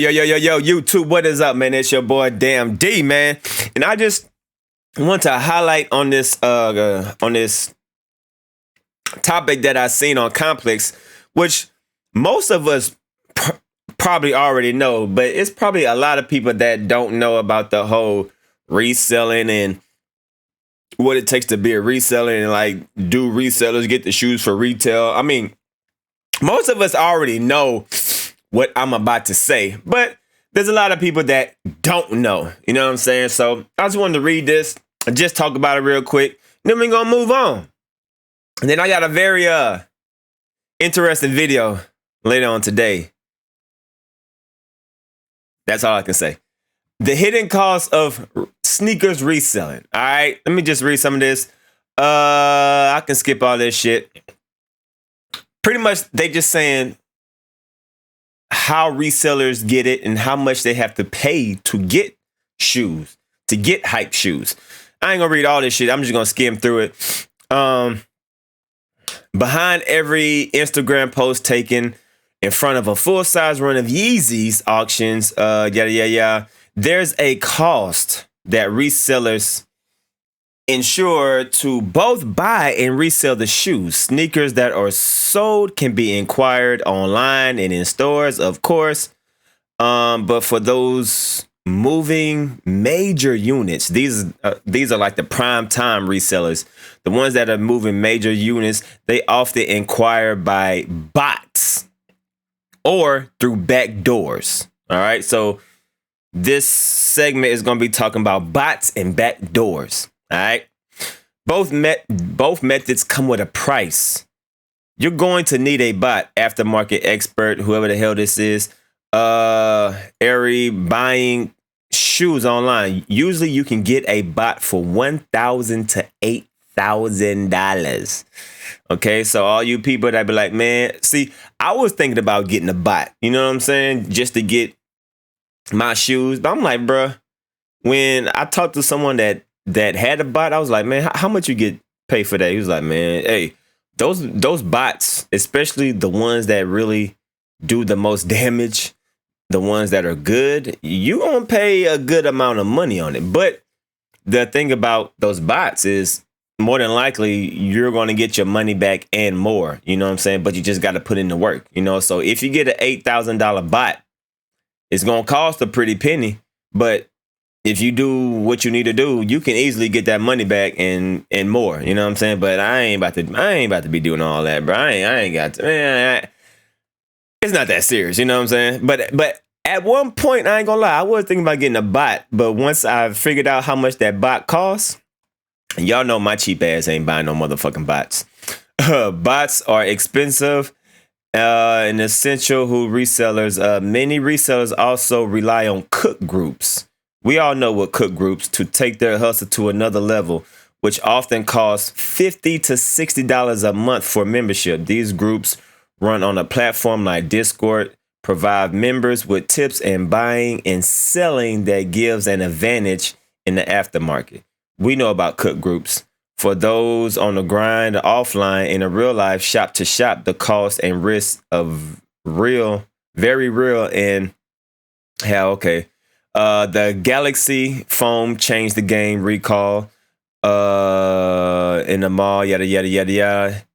Yo, YouTube, what is up, man? It's your boy Damn D, man. And I just want to highlight on this topic that I seen on Complex, which most of us probably already know, but it's probably a lot of people that don't know about the whole reselling and what it takes to be a reseller and like do resellers get the shoes for retail. I mean, most of us already know what I'm about to say, but there's a lot of people that don't know, you know what I'm saying? So I just wanted to read this and just talk about it real quick. Then we're gonna move on. And then I got a very interesting video later on today. That's all I can say. The hidden cost of sneakers reselling. All right, let me just read some of this. I can skip all this shit. Pretty much they just saying how resellers get it and how much they have to pay to get shoes, to get hype shoes. I ain't gonna read all this shit. I'm just gonna skim through it. Behind every Instagram post taken in front of a full-size run of Yeezys auctions, there's a cost that resellers ensure to both buy and resell the shoes. Sneakers that are sold can be inquired online and in stores, of course. But for those moving major units, these are like the prime time resellers. The ones that are moving major units, they often inquire by bots or through back doors. All right. So this segment is going to be talking about bots and back doors. All right. Both methods come with a price. You're going to need a bot, aftermarket expert, whoever the hell this is, buying shoes online. Usually you can get a bot for $1,000 to $8,000. Okay, so all you people that be like, man, see, I was thinking about getting a bot, you know what I'm saying? Just to get my shoes. But I'm like, bruh, when I talked to someone that had a bot, I was like, man, how much you get paid for that? He was like, man, hey, those bots, especially the ones that really do the most damage, the ones that are good, you gonna pay a good amount of money on it. But the thing about those bots is more than likely you're going to get your money back and more, you know what I'm saying? But you just got to put in the work, you know? So if you get an $8,000 bot, it's going to cost a pretty penny, but if you do what you need to do, you can easily get that money back and more, you know what I'm saying? But I ain't about to be doing all that, bro. I ain't got to, man. It's not that serious, you know what I'm saying? But at one point, I ain't gonna lie, I was thinking about getting a bot, but once I figured out how much that bot costs, y'all know my cheap ass ain't buying no motherfucking bots. Bots are expensive and essential who resellers. Many resellers also rely on cook groups. We all know what cook groups to take their hustle to another level, which often costs $50 to $60 a month for membership. These groups run on a platform like Discord, provide members with tips and buying and selling that gives an advantage in the aftermarket. We know about cook groups. For those on the grind, offline, in a real life, shop to shop, the cost and risk of very real. And hell, okay. The Galaxy foam changed the game. Recall in the mall, yada.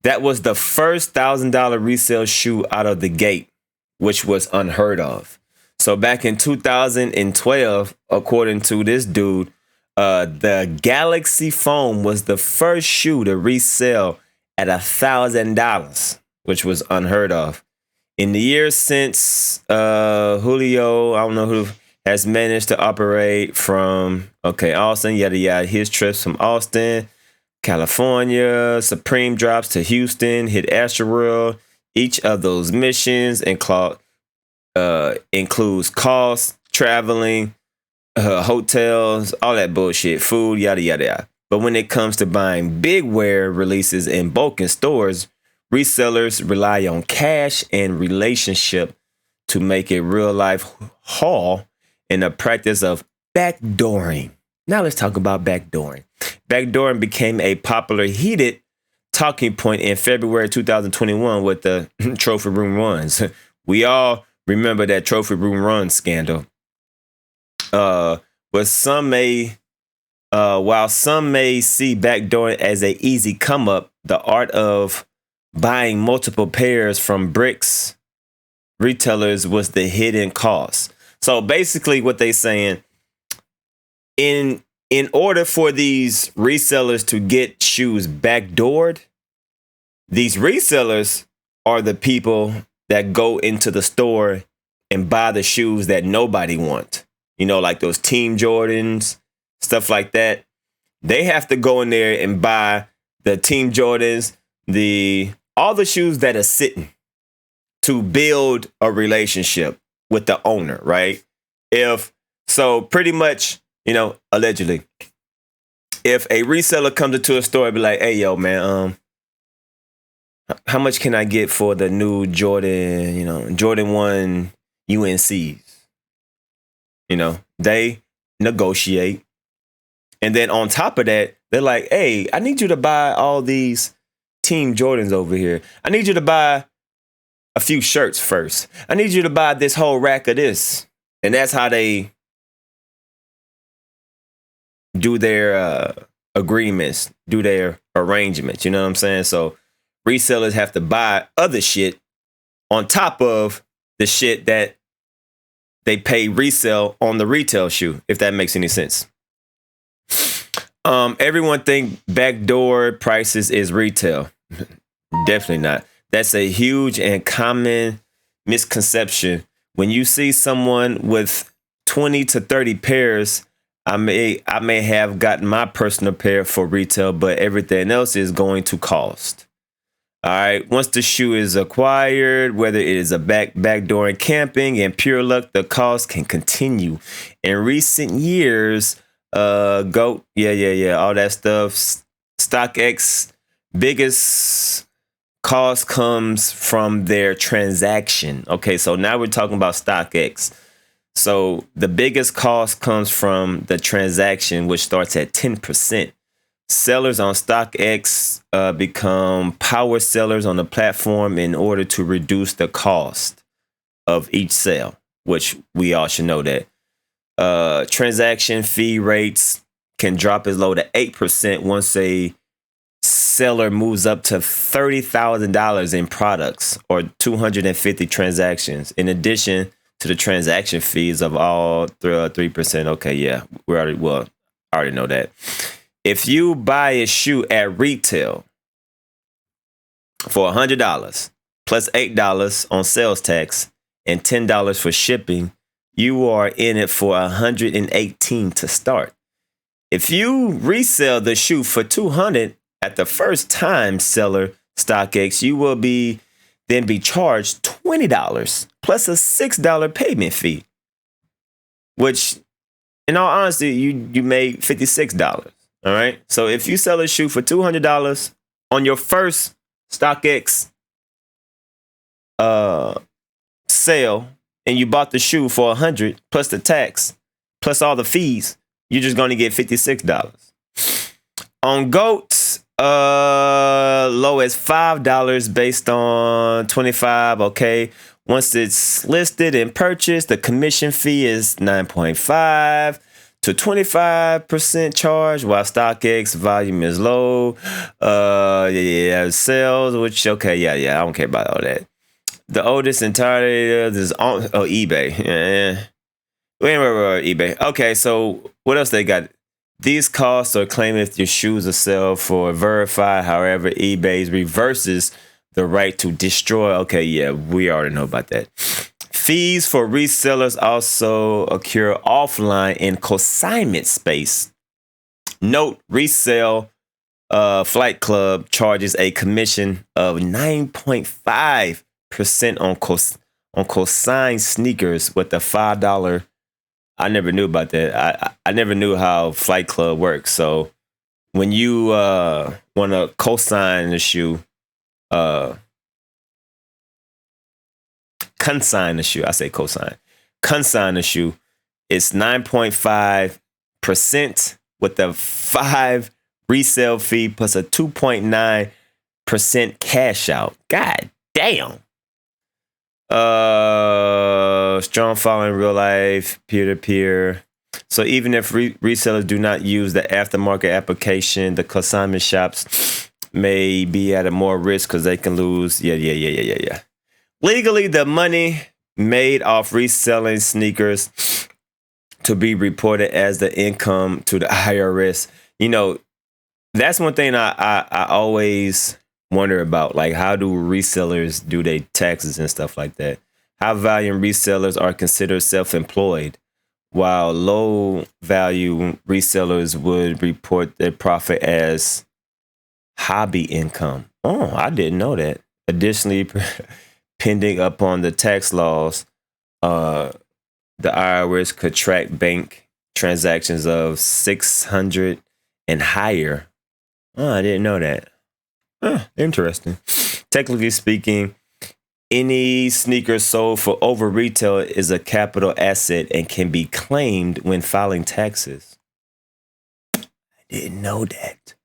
That was the first $1,000 resale shoe out of the gate, which was unheard of. So back in 2012, according to this dude, the Galaxy foam was the first shoe to resell at $1,000, which was unheard of. In the years since, Julio, I don't know who, has managed to operate from, Austin, his trips from Austin, California, Supreme drops to Houston, hit Astroworld. Each of those missions includes costs, traveling, hotels, all that bullshit, food, yada. But when it comes to buying big wear releases in bulk in stores, resellers rely on cash and relationship to make a real life haul in the practice of backdooring. Now let's talk about backdooring. Backdooring became a popular heated talking point in February 2021 with the trophy room runs. We all remember that Trophy Room Run scandal. But some may, while some may see backdooring as a easy come up, the art of buying multiple pairs from bricks retailers was the hidden cost. So basically, what they saying in order for these resellers to get shoes backdoored, these resellers are the people that go into the store and buy the shoes that nobody wants. You know, like those Team Jordans, stuff like that. They have to go in there and buy the Team Jordans, all the shoes that are sitting to build a relationship with the owner, right? Pretty much, you know, allegedly, if a reseller comes into a store and be like, hey, yo, man, how much can I get for the new Jordan, Jordan 1 UNCs? You know, they negotiate. And then on top of that, they're like, hey, I need you to buy all these Team Jordans over here. I need you to buy a few shirts first. I need you to buy this whole rack of this. And that's how they do their agreements, do their arrangements. You know what I'm saying? So resellers have to buy other shit on top of the shit that they pay resell on the retail shoe, if that makes any sense. Everyone think backdoor prices is retail. Definitely not. That's a huge and common misconception. When you see someone with 20 to 30 pairs, I may have gotten my personal pair for retail, but everything else is going to cost. All right. Once the shoe is acquired, whether it is a backdoor and camping and pure luck, the cost can continue. In recent years, GOAT, all that stuff. StockX biggest cost comes from their transaction. Okay, so now we're talking about StockX. So the biggest cost comes from the transaction, which starts at 10%. Sellers on StockX become power sellers on the platform in order to reduce the cost of each sale, which we all should know that. Transaction fee rates can drop as low to 8% once a seller moves up to $30,000 in products or 250 transactions. In addition to the transaction fees of all 3%. Okay, yeah, I already know that. If you buy a shoe at retail for $100 plus $8 on sales tax and $10 for shipping, you are in it for $118 to start. If you resell the shoe for $200 at the first time seller StockX, you will then be charged $20 plus a $6 payment fee, which, in all honesty, you made $56. All right. So if you sell a shoe for $200 on your first StockX sale, and you bought the shoe for $100 plus the tax plus all the fees, you're just going to get $56. On GOAT, low as $5 based on 25. Okay. Once it's listed and purchased, the commission fee is 9.5 to 25% charge, while StockX volume is low. Sales, which, okay, I don't care about all that. The oldest entirely is on eBay. Yeah. Wait, eBay. Okay, so what else they got? These costs are claimed if your shoes are sold for verified. However, eBay reverses the right to destroy. Okay, yeah, we already know about that. Fees for resellers also occur offline in consignment space. Note, Resale Flight Club charges a commission of 9.5% on consigned sneakers with a $5. I never knew about that. I never knew how Flight Club works. So when you want to consign the shoe, consign the shoe. I say cosign. Consign the shoe. It's 9.5% with a 5 resale fee plus a 2.9% cash out. God damn. Strong following real life, peer-to-peer. So even if resellers do not use the aftermarket application, the consignment shops may be at a more risk because they can lose. Yeah. Legally, the money made off reselling sneakers to be reported as the income to the IRS. You know, that's one thing I always wonder about. Like, how do resellers do their taxes and stuff like that? High value resellers are considered self-employed, while low value resellers would report their profit as hobby income. Oh, I didn't know that. Additionally, pending upon the tax laws, the IRS could track bank transactions of 600 and higher. Oh, I didn't know that. Interesting. Technically speaking, any sneaker sold for over retail is a capital asset and can be claimed when filing taxes. I didn't know that.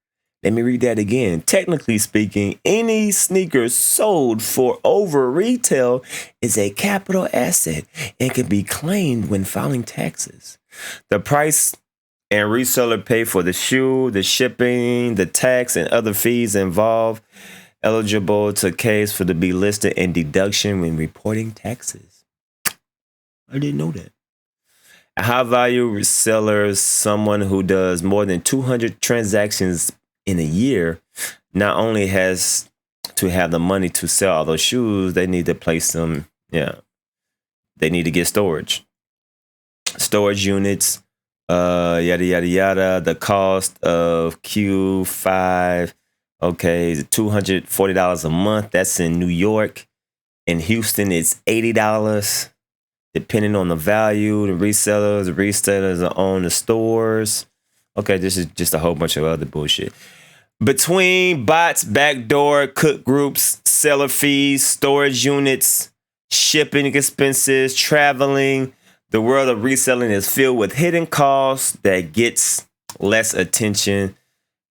Let me read that again. Technically speaking, any sneaker sold for over retail is a capital asset and can be claimed when filing taxes. The price and reseller pay for the shoe, the shipping, the tax, and other fees involved, eligible to case for to be listed and deduction when reporting taxes. I didn't know that. A high value reseller is someone who does more than 200 transactions in a year. Not only has to have the money to sell all those shoes, they need to place them. Yeah, they need to get storage units. Yada yada yada. The cost of Q5. Okay, $240 a month. That's in New York. In Houston, it's $80. Depending on the value, the resellers own the stores. Okay, this is just a whole bunch of other bullshit. Between bots, backdoor, cook groups, seller fees, storage units, shipping expenses, traveling, the world of reselling is filled with hidden costs that gets less attention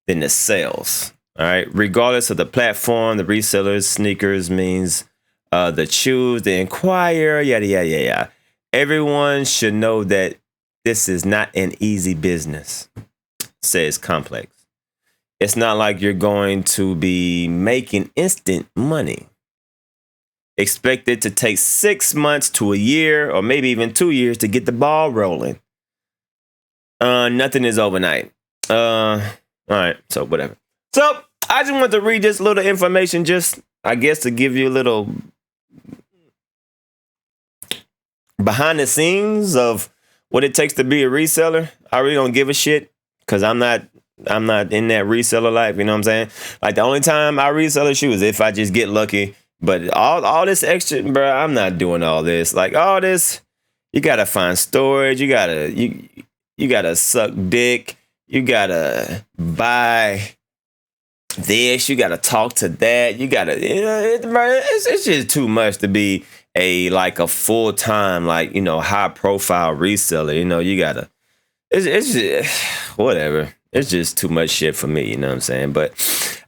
than the sales. All right. Regardless of the platform, the resellers, sneakers means the choose, the inquire, yada. Everyone should know that this is not an easy business. Says Complex. It's not like you're going to be making instant money. Expect it to take 6 months to a year or maybe even 2 years to get the ball rolling. Nothing is overnight. All right, so whatever. So I just want to read this little information, just I guess to give you a little behind the scenes of what it takes to be a reseller. I really don't give a shit because I'm not in that reseller life. You know what I'm saying? Like the only time I resell a shoe is if I just get lucky. But all this extra, bro, I'm not doing all this. Like all this, you gotta find storage. You gotta suck dick. You gotta buy this. You gotta talk to that. You gotta, it's just too much to be a full time high profile reseller. You gotta. It's just whatever. It's just too much shit for me. You know what I'm saying? But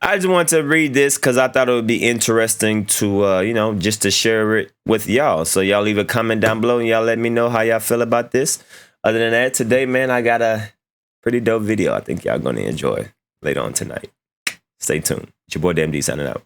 I just wanted to read this because I thought it would be interesting to, just to share it with y'all. So y'all leave a comment down below and y'all let me know how y'all feel about this. Other than that, today, man, I got a pretty dope video I think y'all going to enjoy later on tonight. Stay tuned. It's your boy DMD signing out.